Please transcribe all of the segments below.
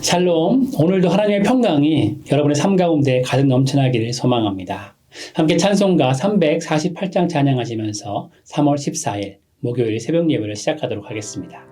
샬롬, 오늘도 하나님의 평강이 여러분의 삶 가운데 가득 넘쳐나기를 소망합니다. 함께 찬송가 348장 찬양하시면서 3월 14일 목요일 새벽 예배를 시작하도록 하겠습니다.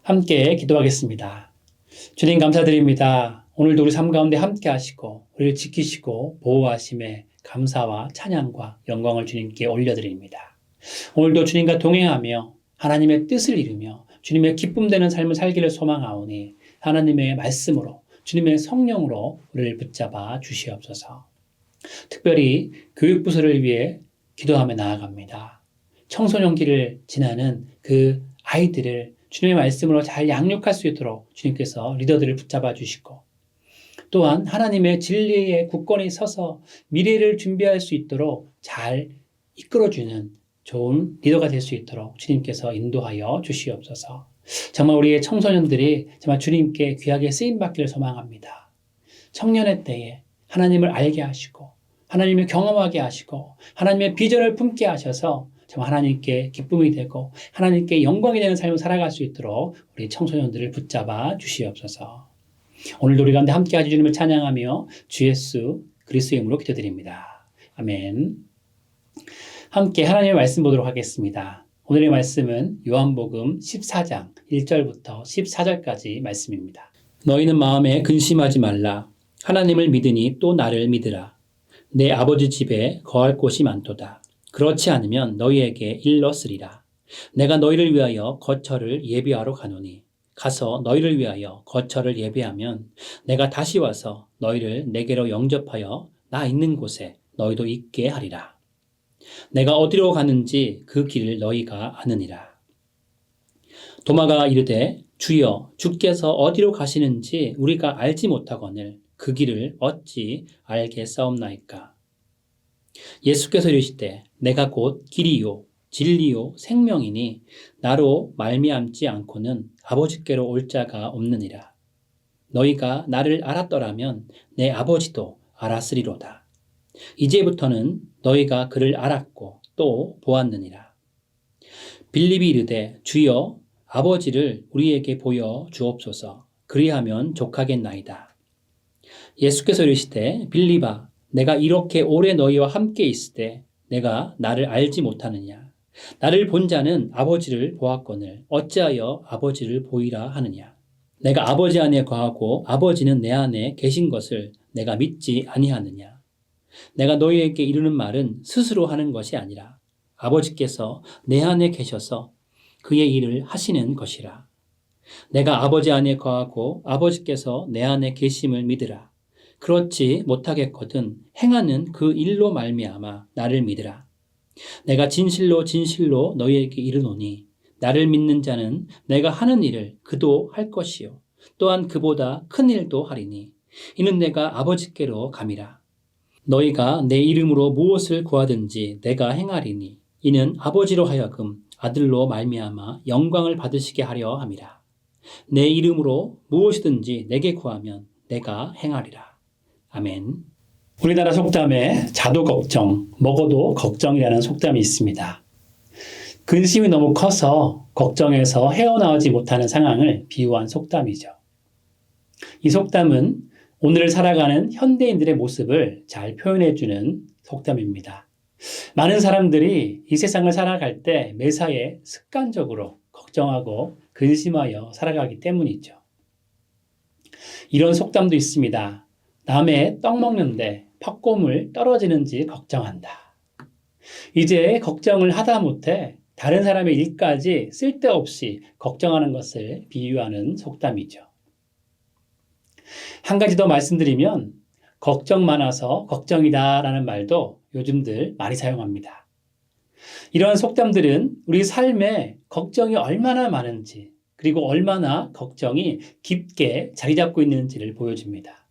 함께 기도하겠습니다. 주님 감사드립니다. 오늘도 우리 삶 가운데 함께 하시고 우리를 지키시고 보호하심에 감사와 찬양과 영광을 주님께 올려드립니다. 오늘도 주님과 동행하며 하나님의 뜻을 이루며 주님의 기쁨되는 삶을 살기를 소망하오니 하나님의 말씀으로 주님의 성령으로 우리를 붙잡아 주시옵소서. 특별히 교육부서를 위해 기도하며 나아갑니다. 청소년기를 지나는 그 아이들을 주님의 말씀으로 잘 양육할 수 있도록 주님께서 리더들을 붙잡아 주시고 또한 하나님의 진리의 굳건히 서서 미래를 준비할 수 있도록 잘 이끌어주는 좋은 리더가 될 수 있도록 주님께서 인도하여 주시옵소서. 정말 우리의 청소년들이 정말 주님께 귀하게 쓰임받기를 소망합니다. 청년의 때에 하나님을 알게 하시고 하나님을 경험하게 하시고 하나님의 비전을 품게 하셔서 정말 하나님께 기쁨이 되고 하나님께 영광이 되는 삶을 살아갈 수 있도록 우리 청소년들을 붙잡아 주시옵소서. 오늘도 우리 가운데 함께 하시 주님을 찬양하며 주 예수 그리스도의 이름으로 기도드립니다. 아멘. 함께 하나님의 말씀 보도록 하겠습니다. 오늘의 말씀은 요한복음 14장 1절부터 14절까지 말씀입니다. 너희는 마음에 근심하지 말라. 하나님을 믿으니 또 나를 믿으라. 내 아버지 집에 거할 곳이 많도다. 그렇지 않으면 너희에게 일렀으리라. 내가 너희를 위하여 거처를 예비하러 가노니 가서 너희를 위하여 거처를 예비하면 내가 다시 와서 너희를 내게로 영접하여 나 있는 곳에 너희도 있게 하리라. 내가 어디로 가는지 그 길을 너희가 아느니라. 도마가 이르되 주여 주께서 어디로 가시는지 우리가 알지 못하거늘 그 길을 어찌 알겠사옵나이까. 예수께서 이르시되 내가 곧 길이요 진리요 생명이니 나로 말미암지 않고는 아버지께로 올 자가 없느니라. 너희가 나를 알았더라면 내 아버지도 알았으리로다. 이제부터는 너희가 그를 알았고 또 보았느니라. 빌립이 이르되 주여 아버지를 우리에게 보여 주옵소서. 그리하면 족하겠나이다. 예수께서 이르시되 빌립아 내가 이렇게 오래 너희와 함께 있을 때 내가 나를 알지 못하느냐? 나를 본 자는 아버지를 보았거늘 어찌하여 아버지를 보이라 하느냐? 내가 아버지 안에 거하고 아버지는 내 안에 계신 것을 내가 믿지 아니하느냐? 내가 너희에게 이르는 말은 스스로 하는 것이 아니라 아버지께서 내 안에 계셔서 그의 일을 하시는 것이라. 내가 아버지 안에 거하고 아버지께서 내 안에 계심을 믿으라. 그렇지 못하겠거든 행하는 그 일로 말미암아 나를 믿으라. 내가 진실로 진실로 너희에게 이르노니 나를 믿는 자는 내가 하는 일을 그도 할 것이요 또한 그보다 큰 일도 하리니 이는 내가 아버지께로 감이라. 너희가 내 이름으로 무엇을 구하든지 내가 행하리니 이는 아버지로 하여금 아들로 말미암아 영광을 받으시게 하려 함이라. 내 이름으로 무엇이든지 내게 구하면 내가 행하리라. 아멘. 우리나라 속담에 자도 걱정, 먹어도 걱정이라는 속담이 있습니다. 근심이 너무 커서 걱정에서 헤어나오지 못하는 상황을 비유한 속담이죠. 이 속담은 오늘을 살아가는 현대인들의 모습을 잘 표현해주는 속담입니다. 많은 사람들이 이 세상을 살아갈 때 매사에 습관적으로 걱정하고 근심하여 살아가기 때문이죠. 이런 속담도 있습니다. 남의 떡 먹는데 팥고물 떨어지는지 걱정한다. 이제 걱정을 하다 못해 다른 사람의 일까지 쓸데없이 걱정하는 것을 비유하는 속담이죠. 한 가지 더 말씀드리면 걱정 많아서 걱정이다 라는 말도 요즘들 많이 사용합니다. 이런 속담들은 우리 삶에 걱정이 얼마나 많은지 그리고 얼마나 걱정이 깊게 자리 잡고 있는지를 보여줍니다.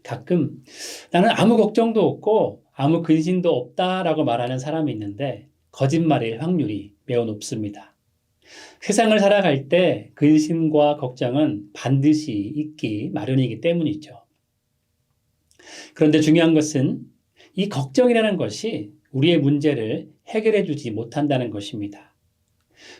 가끔 나는 아무 걱정도 없고 아무 근심도 없다라고 말하는 사람이 있는데 거짓말일 확률이 매우 높습니다. 세상을 살아갈 때 근심과 걱정은 반드시 있기 마련이기 때문이죠. 그런데 중요한 것은 이 걱정이라는 것이 우리의 문제를 해결해 주지 못한다는 것입니다.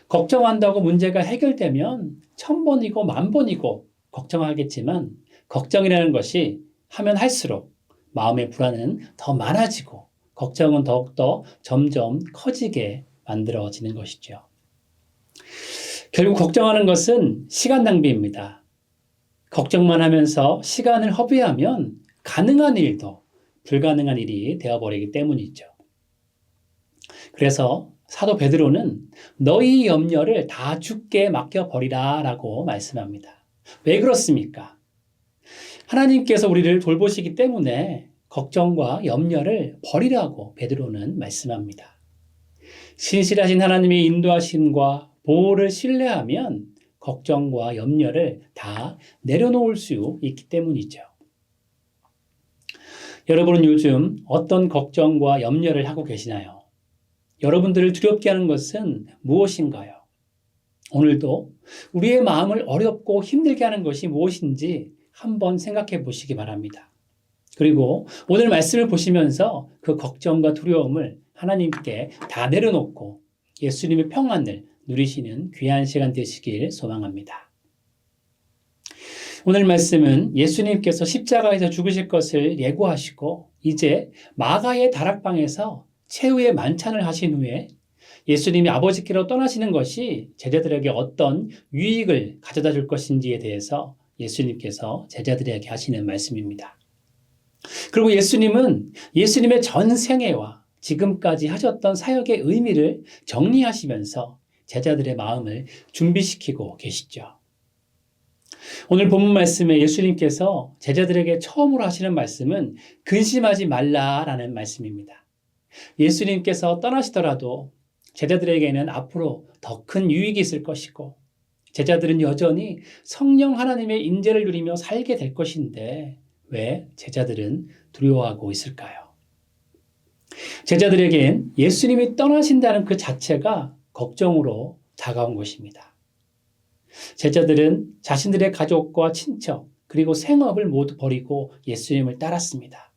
걱정한다고 문제가 해결되면 1000번이고 10,000번이고 걱정하겠지만 걱정이라는 것이 하면 할수록 마음의 불안은 더 많아지고 걱정은 더욱더 점점 커지게 만들어지는 것이죠. 결국 걱정하는 것은 시간 낭비입니다. 걱정만 하면서 시간을 허비하면 가능한 일도 불가능한 일이 되어버리기 때문이죠. 그래서 사도 베드로는 너희 염려를 다 주께 맡겨버리라 라고 말씀합니다. 왜 그렇습니까? 하나님께서 우리를 돌보시기 때문에 걱정과 염려를 버리라고 베드로는 말씀합니다. 신실하신 하나님의 인도하심과 보호를 신뢰하면 걱정과 염려를 다 내려놓을 수 있기 때문이죠. 여러분은 요즘 어떤 걱정과 염려를 하고 계시나요? 여러분들을 두렵게 하는 것은 무엇인가요? 오늘도 우리의 마음을 어렵고 힘들게 하는 것이 무엇인지 한번 생각해 보시기 바랍니다. 그리고 오늘 말씀을 보시면서 그 걱정과 두려움을 하나님께 다 내려놓고 예수님의 평안을 누리시는 귀한 시간 되시길 소망합니다. 오늘 말씀은 예수님께서 십자가에서 죽으실 것을 예고하시고 이제 마가의 다락방에서 최후의 만찬을 하신 후에 예수님이 아버지께로 떠나시는 것이 제자들에게 어떤 유익을 가져다 줄 것인지에 대해서 예수님께서 제자들에게 하시는 말씀입니다. 그리고 예수님은 예수님의 전 생애와 지금까지 하셨던 사역의 의미를 정리하시면서 제자들의 마음을 준비시키고 계시죠. 오늘 본문 말씀에 예수님께서 제자들에게 처음으로 하시는 말씀은 근심하지 말라라는 말씀입니다. 예수님께서 떠나시더라도 제자들에게는 앞으로 더 큰 유익이 있을 것이고 제자들은 여전히 성령 하나님의 인재를 누리며 살게 될 것인데 왜 제자들은 두려워하고 있을까요? 제자들에겐 예수님이 떠나신다는 그 자체가 걱정으로 다가온 것입니다. 제자들은 자신들의 가족과 친척 그리고 생업을 모두 버리고 예수님을 따랐습니다.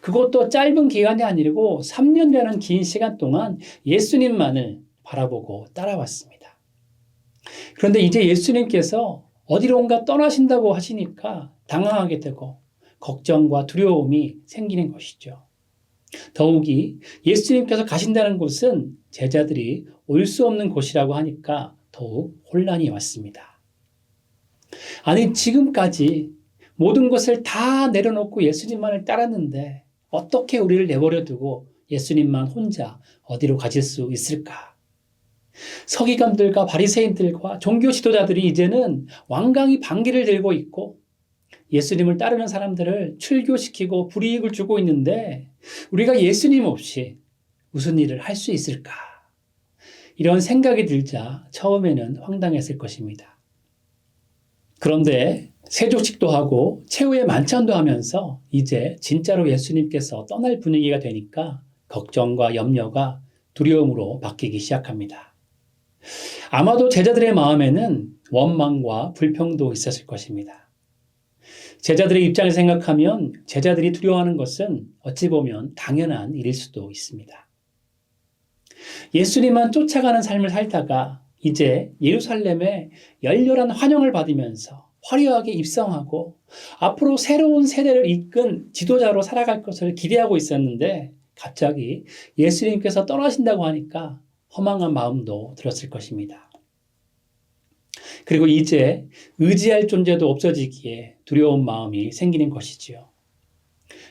그것도 짧은 기간이 아니고 3년이라는 긴 시간 동안 예수님만을 바라보고 따라왔습니다. 그런데 이제 예수님께서 어디론가 떠나신다고 하시니까 당황하게 되고 걱정과 두려움이 생기는 것이죠. 더욱이 예수님께서 가신다는 곳은 제자들이 올 수 없는 곳이라고 하니까 더욱 혼란이 왔습니다. 아니, 지금까지 모든 것을 다 내려놓고 예수님만을 따랐는데 어떻게 우리를 내버려 두고 예수님만 혼자 어디로 가실 수 있을까? 서기관들과 바리새인들과 종교 지도자들이 이제는 완강히 반기를 들고 있고 예수님을 따르는 사람들을 출교시키고 불이익을 주고 있는데 우리가 예수님 없이 무슨 일을 할 수 있을까? 이런 생각이 들자 처음에는 황당했을 것입니다. 그런데 세족식도 하고 최후의 만찬도 하면서 이제 진짜로 예수님께서 떠날 분위기가 되니까 걱정과 염려가 두려움으로 바뀌기 시작합니다. 아마도 제자들의 마음에는 원망과 불평도 있었을 것입니다. 제자들의 입장에서 생각하면 제자들이 두려워하는 것은 어찌 보면 당연한 일일 수도 있습니다. 예수님만 쫓아가는 삶을 살다가 이제 예루살렘에 열렬한 환영을 받으면서 화려하게 입성하고 앞으로 새로운 세대를 이끈 지도자로 살아갈 것을 기대하고 있었는데 갑자기 예수님께서 떠나신다고 하니까 허망한 마음도 들었을 것입니다. 그리고 이제 의지할 존재도 없어지기에 두려운 마음이 생기는 것이지요.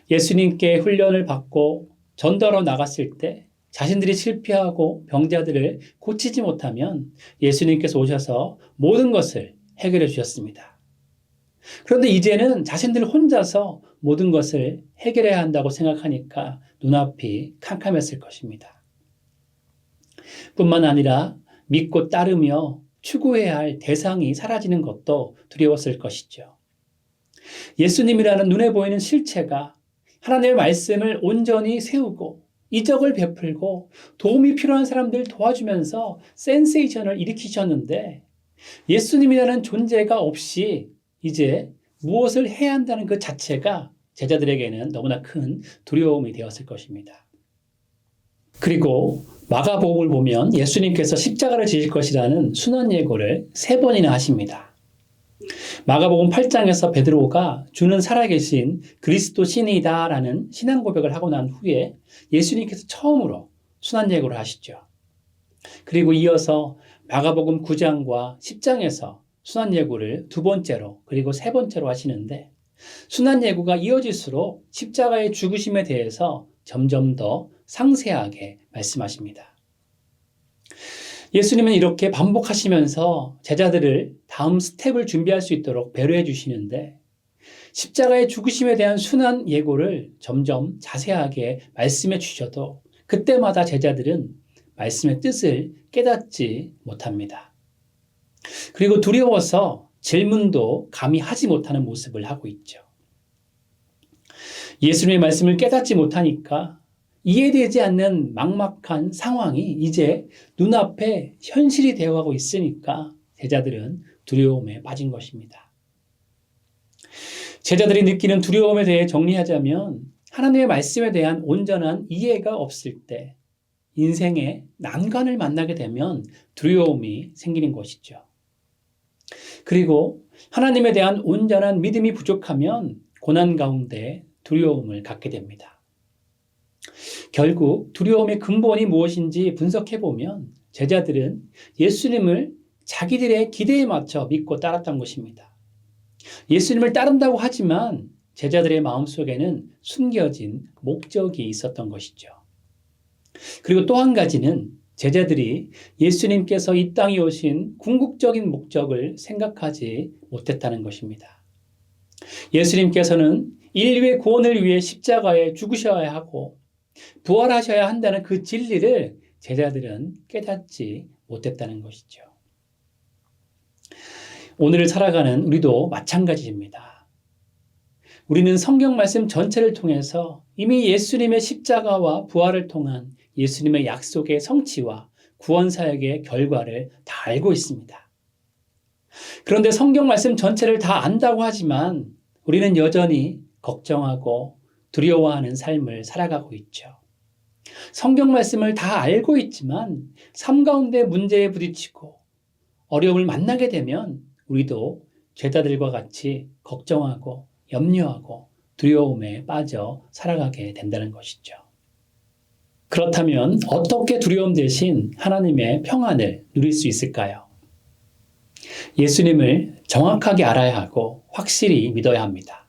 예수님께 훈련을 받고 전도하러 나갔을 때 자신들이 실패하고 병자들을 고치지 못하면 예수님께서 오셔서 모든 것을 해결해 주셨습니다. 그런데 이제는 자신들 혼자서 모든 것을 해결해야 한다고 생각하니까 눈앞이 캄캄했을 것입니다. 뿐만 아니라 믿고 따르며 추구해야 할 대상이 사라지는 것도 두려웠을 것이죠. 예수님이라는 눈에 보이는 실체가 하나님의 말씀을 온전히 세우고 이적을 베풀고 도움이 필요한 사람들을 도와주면서 센세이션을 일으키셨는데 예수님이라는 존재가 없이 이제 무엇을 해야 한다는 그 자체가 제자들에게는 너무나 큰 두려움이 되었을 것입니다. 그리고 마가복음을 보면 예수님께서 십자가를 지실 것이라는 순환 예고를 3번이나 하십니다. 마가복음 8장에서 베드로가 주는 살아계신 그리스도 신이다라는 신앙 고백을 하고 난 후에 예수님께서 처음으로 순환 예고를 하시죠. 그리고 이어서 마가복음 9장과 10장에서 순환 예고를 2번째로 그리고 3번째로 하시는데 순환 예고가 이어질수록 십자가의 죽으심에 대해서 점점 더 상세하게 말씀하십니다. 예수님은 이렇게 반복하시면서 제자들을 다음 스텝을 준비할 수 있도록 배려해 주시는데 십자가의 죽으심에 대한 순환 예고를 점점 자세하게 말씀해 주셔도 그때마다 제자들은 말씀의 뜻을 깨닫지 못합니다. 그리고 두려워서 질문도 감히 하지 못하는 모습을 하고 있죠. 예수님의 말씀을 깨닫지 못하니까 이해되지 않는 막막한 상황이 이제 눈앞에 현실이 되어가고 있으니까 제자들은 두려움에 빠진 것입니다. 제자들이 느끼는 두려움에 대해 정리하자면 하나님의 말씀에 대한 온전한 이해가 없을 때 인생의 난관을 만나게 되면 두려움이 생기는 것이죠. 그리고 하나님에 대한 온전한 믿음이 부족하면 고난 가운데 두려움을 갖게 됩니다. 결국 두려움의 근본이 무엇인지 분석해보면 제자들은 예수님을 자기들의 기대에 맞춰 믿고 따랐던 것입니다. 예수님을 따른다고 하지만 제자들의 마음속에는 숨겨진 목적이 있었던 것이죠. 그리고 또 한 가지는 제자들이 예수님께서 이 땅에 오신 궁극적인 목적을 생각하지 못했다는 것입니다. 예수님께서는 인류의 구원을 위해 십자가에 죽으셔야 하고 부활하셔야 한다는 그 진리를 제자들은 깨닫지 못했다는 것이죠. 오늘을 살아가는 우리도 마찬가지입니다. 우리는 성경 말씀 전체를 통해서 이미 예수님의 십자가와 부활을 통한 예수님의 약속의 성취와 구원 사역의 결과를 다 알고 있습니다. 그런데 성경 말씀 전체를 다 안다고 하지만 우리는 여전히 걱정하고 두려워하는 삶을 살아가고 있죠. 성경 말씀을 다 알고 있지만 삶 가운데 문제에 부딪히고 어려움을 만나게 되면 우리도 제자들과 같이 걱정하고 염려하고 두려움에 빠져 살아가게 된다는 것이죠. 그렇다면 어떻게 두려움 대신 하나님의 평안을 누릴 수 있을까요? 예수님을 정확하게 알아야 하고 확실히 믿어야 합니다.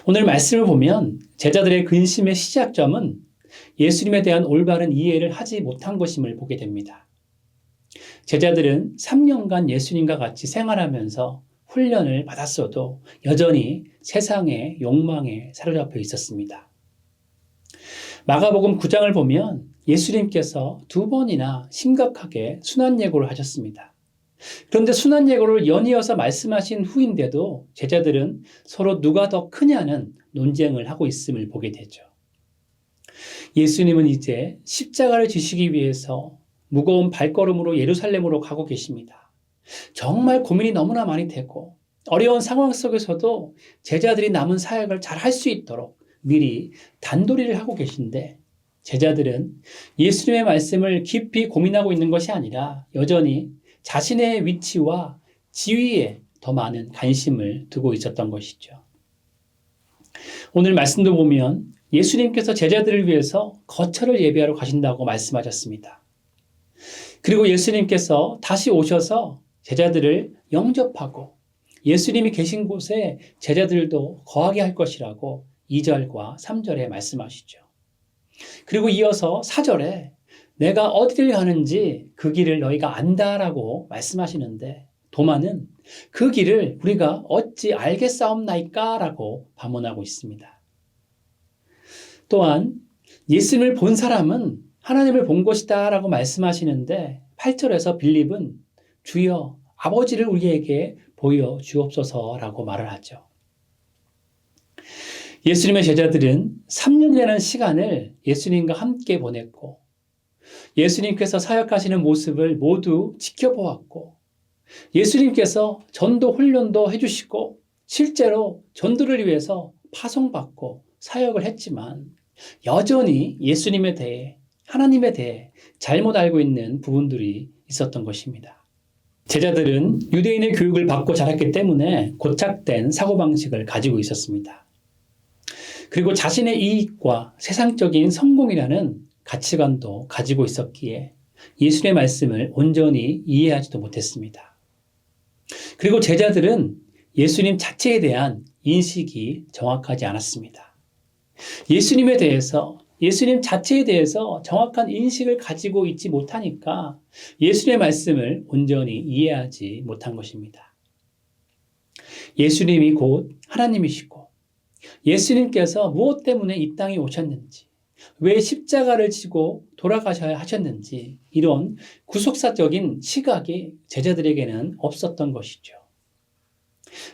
오늘 말씀을 보면 제자들의 근심의 시작점은 예수님에 대한 올바른 이해를 하지 못한 것임을 보게 됩니다. 제자들은 3년간 예수님과 같이 생활하면서 훈련을 받았어도 여전히 세상의 욕망에 사로잡혀 있었습니다. 마가복음 9장을 보면 예수님께서 2번이나 심각하게 순환예고를 하셨습니다. 그런데 순환예고를 연이어서 말씀하신 후인데도 제자들은 서로 누가 더 크냐는 논쟁을 하고 있음을 보게 되죠. 예수님은 이제 십자가를 지시기 위해서 무거운 발걸음으로 예루살렘으로 가고 계십니다. 정말 고민이 너무나 많이 되고 어려운 상황 속에서도 제자들이 남은 사역을 잘 할 수 있도록 미리 단도리를 하고 계신데 제자들은 예수님의 말씀을 깊이 고민하고 있는 것이 아니라 여전히 자신의 위치와 지위에 더 많은 관심을 두고 있었던 것이죠. 오늘 말씀도 보면 예수님께서 제자들을 위해서 거처를 예비하러 가신다고 말씀하셨습니다. 그리고 예수님께서 다시 오셔서 제자들을 영접하고 예수님이 계신 곳에 제자들도 거하게 할 것이라고 2절과 3절에 말씀하시죠. 그리고 이어서 4절에 내가 어디를 가는지 그 길을 너희가 안다라고 말씀하시는데 도마는 그 길을 우리가 어찌 알겠사옵나이까? 라고 반문하고 있습니다. 또한 예수님을 본 사람은 하나님을 본 것이다 라고 말씀하시는데 8절에서 빌립은 주여 아버지를 우리에게 보여 주옵소서라고 말을 하죠. 예수님의 제자들은 3년이라는 시간을 예수님과 함께 보냈고 예수님께서 사역하시는 모습을 모두 지켜보았고 예수님께서 전도 훈련도 해주시고 실제로 전도를 위해서 파송받고 사역을 했지만 여전히 예수님에 대해 하나님에 대해 잘못 알고 있는 부분들이 있었던 것입니다. 제자들은 유대인의 교육을 받고 자랐기 때문에 고착된 사고방식을 가지고 있었습니다. 그리고 자신의 이익과 세상적인 성공이라는 가치관도 가지고 있었기에 예수님의 말씀을 온전히 이해하지도 못했습니다. 그리고 제자들은 예수님 자체에 대한 인식이 정확하지 않았습니다. 예수님 자체에 대해서 정확한 인식을 가지고 있지 못하니까 예수님의 말씀을 온전히 이해하지 못한 것입니다. 예수님이 곧 하나님이시고 예수님께서 무엇 때문에 이 땅에 오셨는지 왜 십자가를 지고 돌아가셔야 하셨는지 이런 구속사적인 시각이 제자들에게는 없었던 것이죠.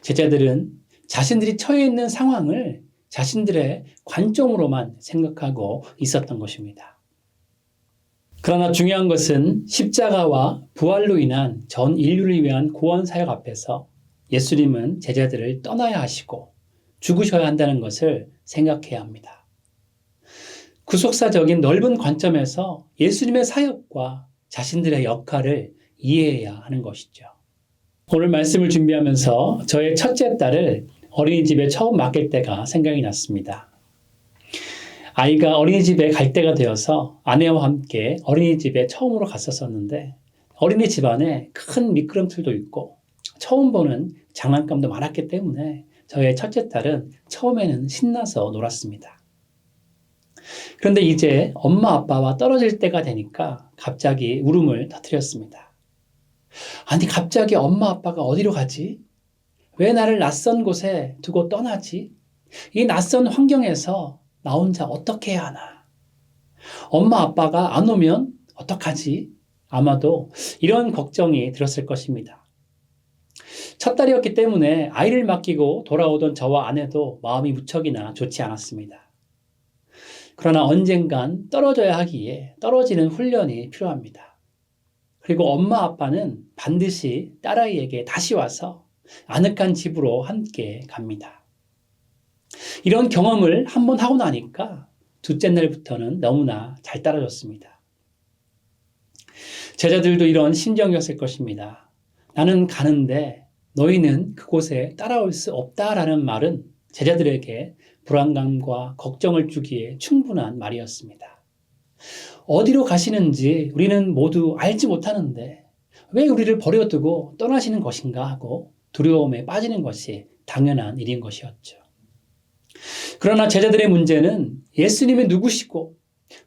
제자들은 자신들이 처해 있는 상황을 자신들의 관점으로만 생각하고 있었던 것입니다. 그러나 중요한 것은 십자가와 부활로 인한 전 인류를 위한 구원 사역 앞에서 예수님은 제자들을 떠나야 하시고 죽으셔야 한다는 것을 생각해야 합니다. 구속사적인 넓은 관점에서 예수님의 사역과 자신들의 역할을 이해해야 하는 것이죠. 오늘 말씀을 준비하면서 저의 첫째 딸을 어린이집에 처음 맡길 때가 생각이 났습니다. 아이가 어린이집에 갈 때가 되어서 아내와 함께 어린이집에 처음으로 갔었는데 어린이집 안에 큰 미끄럼틀도 있고 처음 보는 장난감도 많았기 때문에 저의 첫째 딸은 처음에는 신나서 놀았습니다. 그런데 이제 엄마 아빠와 떨어질 때가 되니까 갑자기 울음을 터뜨렸습니다. 아니 갑자기 엄마 아빠가 어디로 가지? 왜 나를 낯선 곳에 두고 떠나지? 이 낯선 환경에서 나 혼자 어떻게 해야 하나? 엄마 아빠가 안 오면 어떡하지? 아마도 이런 걱정이 들었을 것입니다. 첫 딸이었기 때문에 아이를 맡기고 돌아오던 저와 아내도 마음이 무척이나 좋지 않았습니다. 그러나 언젠간 떨어져야 하기에 떨어지는 훈련이 필요합니다. 그리고 엄마 아빠는 반드시 딸아이에게 다시 와서 아늑한 집으로 함께 갑니다. 이런 경험을 한번 하고 나니까 둘째 날부터는 너무나 잘 따라줬습니다. 제자들도 이런 심정이었을 것입니다. 나는 가는데 너희는 그곳에 따라올 수 없다라는 말은 제자들에게 불안감과 걱정을 주기에 충분한 말이었습니다. 어디로 가시는지 우리는 모두 알지 못하는데 왜 우리를 버려두고 떠나시는 것인가 하고 두려움에 빠지는 것이 당연한 일인 것이었죠. 그러나 제자들의 문제는 예수님이 누구시고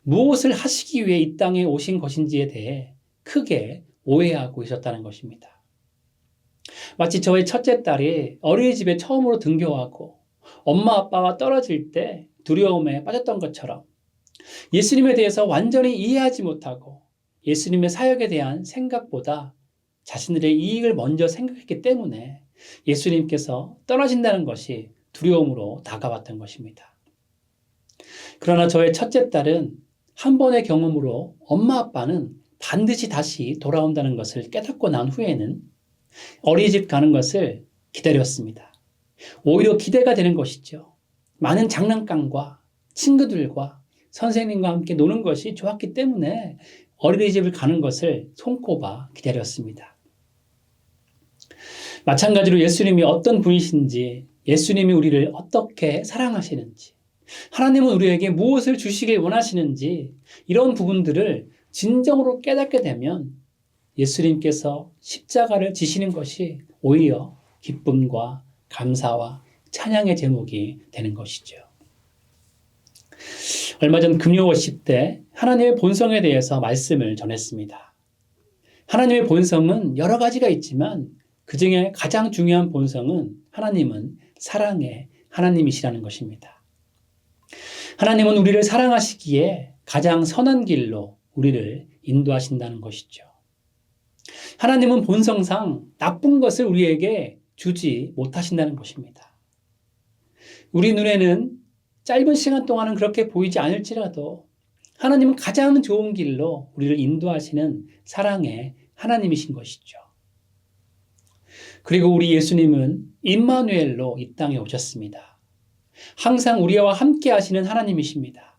무엇을 하시기 위해 이 땅에 오신 것인지에 대해 크게 오해하고 있었다는 것입니다. 마치 저의 첫째 딸이 어린이집에 처음으로 등교하고 엄마 아빠와 떨어질 때 두려움에 빠졌던 것처럼 예수님에 대해서 완전히 이해하지 못하고 예수님의 사역에 대한 생각보다 자신들의 이익을 먼저 생각했기 때문에 예수님께서 떠나신다는 것이 두려움으로 다가왔던 것입니다. 그러나 저의 첫째 딸은 한 번의 경험으로 엄마 아빠는 반드시 다시 돌아온다는 것을 깨닫고 난 후에는 어린이집 가는 것을 기다렸습니다. 오히려 기대가 되는 것이죠. 많은 장난감과 친구들과 선생님과 함께 노는 것이 좋았기 때문에 어린이집을 가는 것을 손꼽아 기다렸습니다. 마찬가지로 예수님이 어떤 분이신지, 예수님이 우리를 어떻게 사랑하시는지, 하나님은 우리에게 무엇을 주시길 원하시는지 이런 부분들을 진정으로 깨닫게 되면 예수님께서 십자가를 지시는 것이 오히려 기쁨과 감사와 찬양의 제목이 되는 것이죠. 얼마 전 금요워십 때 하나님의 본성에 대해서 말씀을 전했습니다. 하나님의 본성은 여러 가지가 있지만 그 중에 가장 중요한 본성은 하나님은 사랑의 하나님이시라는 것입니다. 하나님은 우리를 사랑하시기에 가장 선한 길로 우리를 인도하신다는 것이죠. 하나님은 본성상 나쁜 것을 우리에게 주지 못하신다는 것입니다. 우리 눈에는 짧은 시간 동안은 그렇게 보이지 않을지라도 하나님은 가장 좋은 길로 우리를 인도하시는 사랑의 하나님이신 것이죠. 그리고 우리 예수님은 임마누엘로 이 땅에 오셨습니다. 항상 우리와 함께 하시는 하나님이십니다.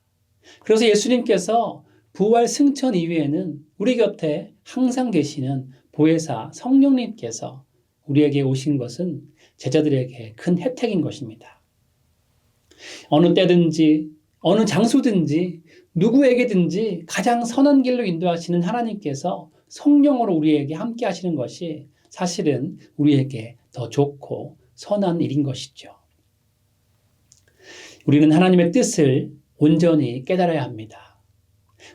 그래서 예수님께서 부활 승천 이후에는 우리 곁에 항상 계시는 보혜사 성령님께서 우리에게 오신 것은 제자들에게 큰 혜택인 것입니다. 어느 때든지 어느 장소든지 누구에게든지 가장 선한 길로 인도하시는 하나님께서 성령으로 우리에게 함께 하시는 것이 사실은 우리에게 더 좋고 선한 일인 것이죠. 우리는 하나님의 뜻을 온전히 깨달아야 합니다.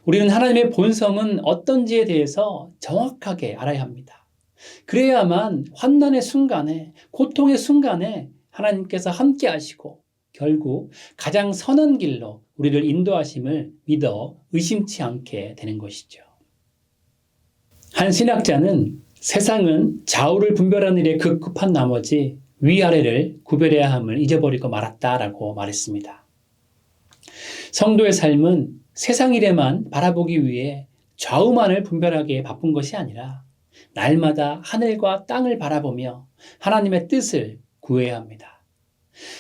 우리는 하나님의 본성은 어떤지에 대해서 정확하게 알아야 합니다. 그래야만 환난의 순간에, 고통의 순간에 하나님께서 함께 하시고 결국 가장 선한 길로 우리를 인도하심을 믿어 의심치 않게 되는 것이죠. 한 신학자는 세상은 좌우를 분별하는 일에 급급한 나머지 위아래를 구별해야 함을 잊어버리고 말았다라고 말했습니다. 성도의 삶은 세상 일에만 바라보기 위해 좌우만을 분별하기에 바쁜 것이 아니라 날마다 하늘과 땅을 바라보며 하나님의 뜻을 구해야 합니다.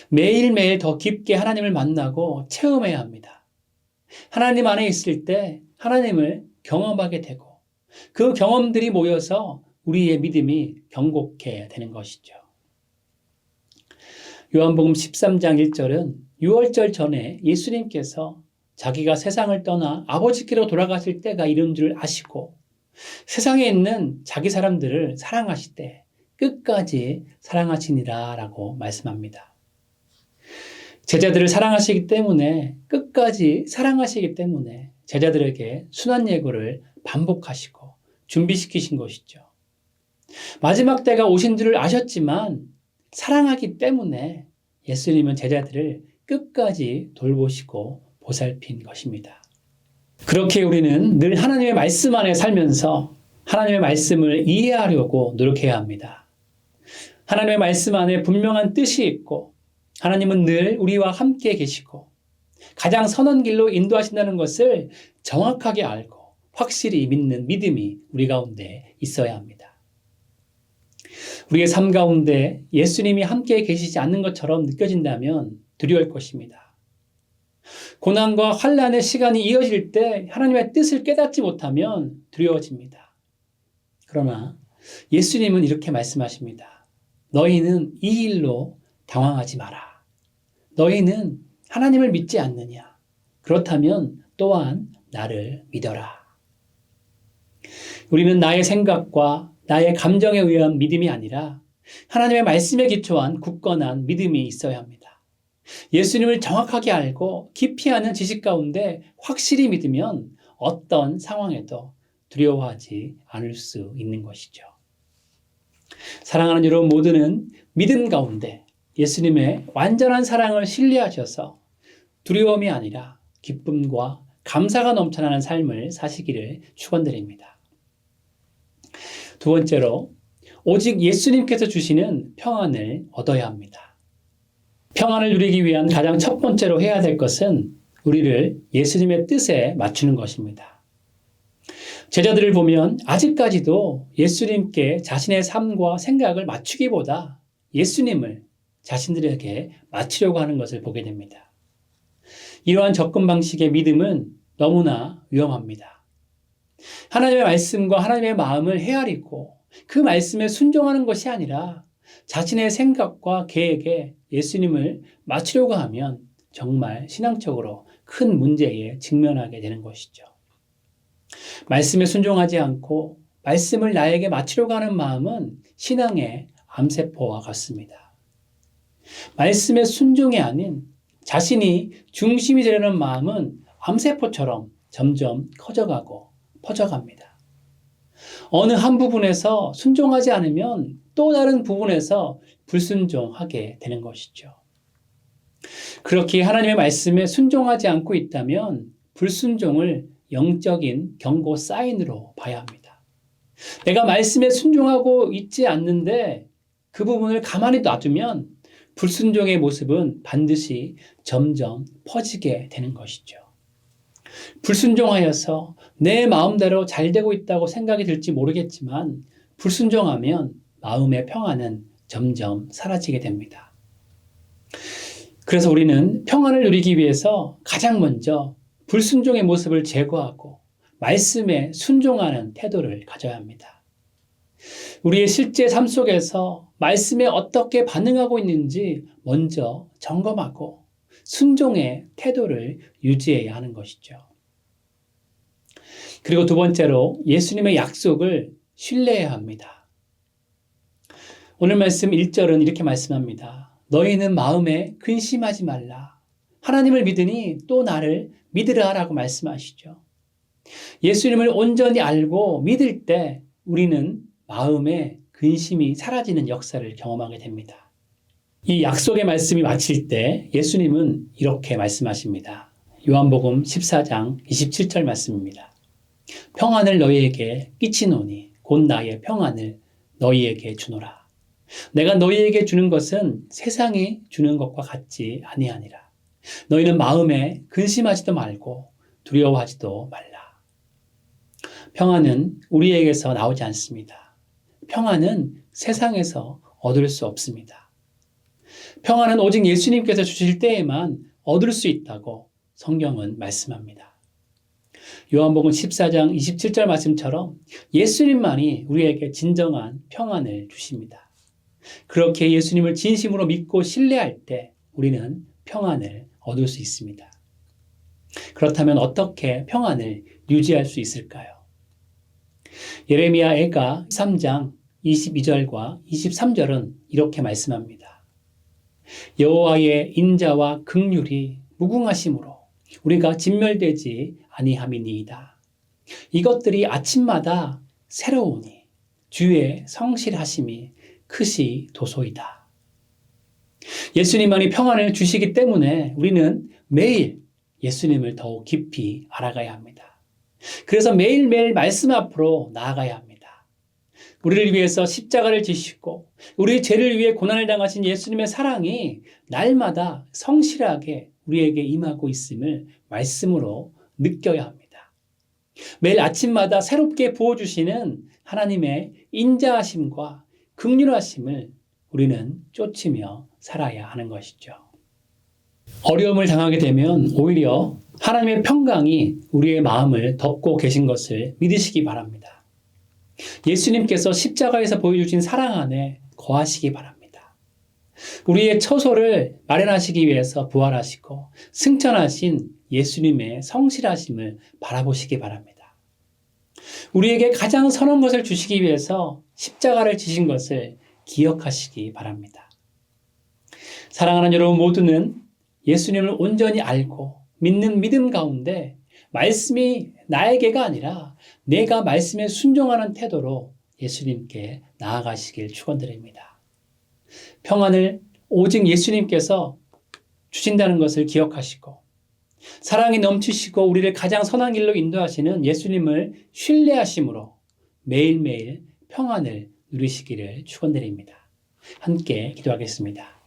매일매일 더 깊게 하나님을 만나고 체험해야 합니다. 하나님 안에 있을 때 하나님을 경험하게 되고 그 경험들이 모여서 우리의 믿음이 견고케 되는 것이죠. 요한복음 13장 1절은 유월절 전에 예수님께서 자기가 세상을 떠나 아버지께로 돌아가실 때가 이른 줄 아시고 세상에 있는 자기 사람들을 사랑하실 때 끝까지 사랑하시니라 라고 말씀합니다. 제자들을 사랑하시기 때문에 끝까지 사랑하시기 때문에 제자들에게 순환 예고를 반복하시고 준비시키신 것이죠. 마지막 때가 오신 줄을 아셨지만 사랑하기 때문에 예수님은 제자들을 끝까지 돌보시고 보살핀 것입니다. 그렇게 우리는 늘 하나님의 말씀 안에 살면서 하나님의 말씀을 이해하려고 노력해야 합니다. 하나님의 말씀 안에 분명한 뜻이 있고 하나님은 늘 우리와 함께 계시고 가장 선한 길로 인도하신다는 것을 정확하게 알고 확실히 믿는 믿음이 우리 가운데 있어야 합니다. 우리의 삶 가운데 예수님이 함께 계시지 않는 것처럼 느껴진다면 두려울 것입니다. 고난과 환난의 시간이 이어질 때 하나님의 뜻을 깨닫지 못하면 두려워집니다. 그러나 예수님은 이렇게 말씀하십니다. 너희는 이 일로 당황하지 마라. 너희는 하나님을 믿지 않느냐? 그렇다면 또한 나를 믿어라. 우리는 나의 생각과 나의 감정에 의한 믿음이 아니라 하나님의 말씀에 기초한 굳건한 믿음이 있어야 합니다. 예수님을 정확하게 알고 깊이 아는 지식 가운데 확실히 믿으면 어떤 상황에도 두려워하지 않을 수 있는 것이죠. 사랑하는 여러분 모두는 믿음 가운데 예수님의 완전한 사랑을 신뢰하셔서 두려움이 아니라 기쁨과 감사가 넘쳐나는 삶을 사시기를 축원드립니다. 두 번째로, 오직 예수님께서 주시는 평안을 얻어야 합니다. 평안을 누리기 위한 가장 첫 번째로 해야 될 것은 우리를 예수님의 뜻에 맞추는 것입니다. 제자들을 보면 아직까지도 예수님께 자신의 삶과 생각을 맞추기보다 예수님을 자신들에게 맞추려고 하는 것을 보게 됩니다. 이러한 접근 방식의 믿음은 너무나 위험합니다. 하나님의 말씀과 하나님의 마음을 헤아리고 그 말씀에 순종하는 것이 아니라 자신의 생각과 계획에 예수님을 맞추려고 하면 정말 신앙적으로 큰 문제에 직면하게 되는 것이죠. 말씀에 순종하지 않고 말씀을 나에게 맞추려고 하는 마음은 신앙의 암세포와 같습니다. 말씀에 순종이 아닌 자신이 중심이 되려는 마음은 암세포처럼 점점 커져가고 퍼져갑니다. 어느 한 부분에서 순종하지 않으면 또 다른 부분에서 불순종하게 되는 것이죠. 그렇게 하나님의 말씀에 순종하지 않고 있다면 불순종을 영적인 경고 사인으로 봐야 합니다. 내가 말씀에 순종하고 있지 않는데 그 부분을 가만히 놔두면 불순종의 모습은 반드시 점점 퍼지게 되는 것이죠. 불순종하여서 내 마음대로 잘 되고 있다고 생각이 들지 모르겠지만 불순종하면 마음의 평안은 점점 사라지게 됩니다. 그래서 우리는 평안을 누리기 위해서 가장 먼저 불순종의 모습을 제거하고 말씀에 순종하는 태도를 가져야 합니다. 우리의 실제 삶 속에서 말씀에 어떻게 반응하고 있는지 먼저 점검하고 순종의 태도를 유지해야 하는 것이죠. 그리고 두 번째로 예수님의 약속을 신뢰해야 합니다. 오늘 말씀 1절은 이렇게 말씀합니다. 너희는 마음에 근심하지 말라. 하나님을 믿으니 또 나를 믿으라 라고 말씀하시죠. 예수님을 온전히 알고 믿을 때 우리는 마음에 근심이 사라지는 역사를 경험하게 됩니다. 이 약속의 말씀이 마칠 때 예수님은 이렇게 말씀하십니다. 요한복음 14장 27절 말씀입니다. 평안을 너희에게 끼치노니 곧 나의 평안을 너희에게 주노라. 내가 너희에게 주는 것은 세상이 주는 것과 같지 아니하니라. 너희는 마음에 근심하지도 말고 두려워하지도 말라. 평안은 우리에게서 나오지 않습니다. 평안은 세상에서 얻을 수 없습니다. 평안은 오직 예수님께서 주실 때에만 얻을 수 있다고 성경은 말씀합니다. 요한복음 14장 27절 말씀처럼 예수님만이 우리에게 진정한 평안을 주십니다. 그렇게 예수님을 진심으로 믿고 신뢰할 때 우리는 평안을 얻을 수 있습니다. 그렇다면 어떻게 평안을 유지할 수 있을까요? 예레미야 애가 3장 22절과 23절은 이렇게 말씀합니다. 여호와의 인자와 긍휼이 무궁하심으로 우리가 진멸되지 아니함이니이다. 이것들이 아침마다 새로우니 주의 성실하심이 크시 도소이다. 예수님만이 평안을 주시기 때문에 우리는 매일 예수님을 더욱 깊이 알아가야 합니다. 그래서 매일매일 말씀 앞으로 나아가야 합니다. 우리를 위해서 십자가를 지시고 우리의 죄를 위해 고난을 당하신 예수님의 사랑이 날마다 성실하게 우리에게 임하고 있음을 말씀으로 느껴야 합니다. 매일 아침마다 새롭게 부어주시는 하나님의 인자하심과 긍휼하심을 우리는 쫓으며 살아야 하는 것이죠. 어려움을 당하게 되면 오히려 하나님의 평강이 우리의 마음을 덮고 계신 것을 믿으시기 바랍니다. 예수님께서 십자가에서 보여주신 사랑 안에 거하시기 바랍니다. 우리의 처소를 마련하시기 위해서 부활하시고 승천하신 예수님의 성실하심을 바라보시기 바랍니다. 우리에게 가장 선한 것을 주시기 위해서 십자가를 지신 것을 기억하시기 바랍니다. 사랑하는 여러분 모두는 예수님을 온전히 알고 믿는 믿음 가운데 말씀이 나에게가 아니라 내가 말씀에 순종하는 태도로 예수님께 나아가시길 축원드립니다. 평안을 오직 예수님께서 주신다는 것을 기억하시고 사랑이 넘치시고 우리를 가장 선한 길로 인도하시는 예수님을 신뢰하심으로 매일매일 평안을 누리시기를 축원드립니다. 함께 기도하겠습니다.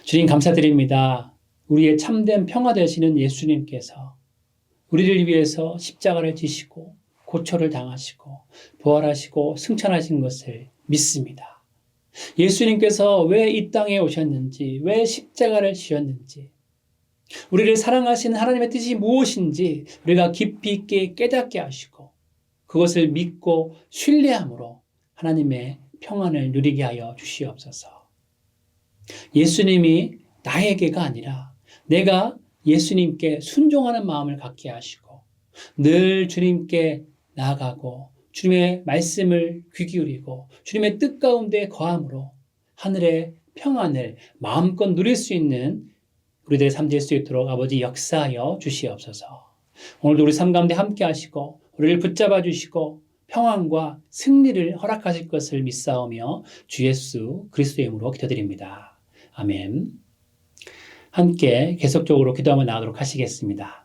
주님 감사드립니다. 우리의 참된 평화 되시는 예수님께서 우리를 위해서 십자가를 지시고 고초를 당하시고 부활하시고 승천하신 것을 믿습니다. 예수님께서 왜 이 땅에 오셨는지, 왜 십자가를 지셨는지, 우리를 사랑하시는 하나님의 뜻이 무엇인지 우리가 깊이 있게 깨닫게 하시고 그것을 믿고 신뢰함으로 하나님의 평안을 누리게 하여 주시옵소서. 예수님이 나에게가 아니라 내가 예수님께 순종하는 마음을 갖게 하시고 늘 주님께 나아가고 주님의 말씀을 귀 기울이고 주님의 뜻 가운데 거함으로 하늘의 평안을 마음껏 누릴 수 있는 우리들의 삶 될 수 있도록 아버지 역사하여 주시옵소서. 오늘도 우리 삶 가운데 함께 하시고 우리를 붙잡아 주시고 평안과 승리를 허락하실 것을 믿사오며 주 예수 그리스도의 이름으로 기도드립니다. 아멘. 함께 계속적으로 기도하며 나가도록 하시겠습니다.